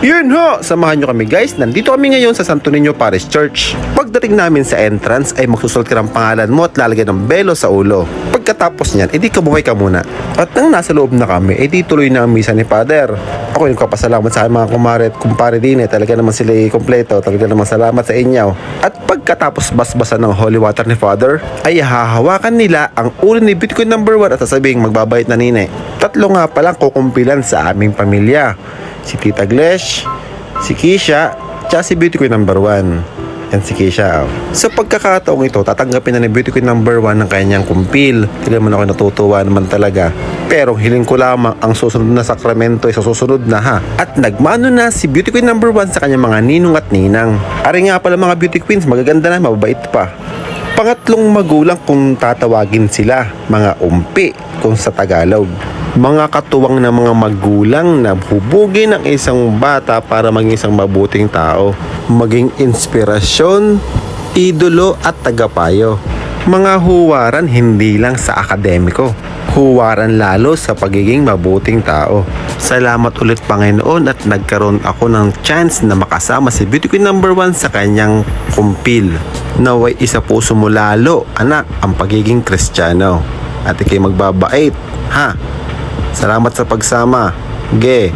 Yun ho, samahan nyo kami guys. Nandito kami ngayon sa Santo Niño Parish Church. Pagdating namin sa entrance ay magsusulat ka ng pangalan mo at lalagyan ng belo sa ulo. Pagkatapos niyan, edi kabuhay ka muna. At nang nasa loob na kami, edi tuloy na ang misa ni Father. Ako yung kapasalamat sa aking mga kumare at kumpare din talaga naman sila kompleto. Talaga naman salamat sa inyo. At pagkatapos basbasan ng holy water ni Father, ay hahawakan nila ang ulo ni Beauty Queen number 1 at sasabing magbabayit na nine. Tatlo nga palang kukumpilan sa aming pamilya. Si Tita Glesh, si Kisha, tsaka si Beauty Queen number 1. Yan si Kisha. Sa pagkakataong ito, tatanggapin na ni Beauty Queen number 1 ng kanyang kumpil. Hindi naman ako natutuwa naman talaga. Pero hiling ko lamang ang susunod na sakramento ay sa susunod na ha. At nagmano na si Beauty Queen number 1 sa kanyang mga ninong at ninang. Ari nga pala mga Beauty Queens, magaganda na, mababait pa. Pangatlong magulang kung tatawagin sila, mga umpi kung sa Tagalog. Mga katuwang na mga magulang na hubugin ng isang bata para maging isang mabuting tao. Maging inspirasyon, idolo at tagapayo. Mga huwaran hindi lang sa akademiko. Huwaran lalo sa pagiging mabuting tao. Salamat ulit Panginoon at nagkaroon ako ng chance na makasama si Beauty Queen number 1 sa kanyang kumpil. Naway isa puso mo lalo, anak, ang pagiging Kristiyano. At ikay magbabait, ha? Salamat sa pagsama. Ge.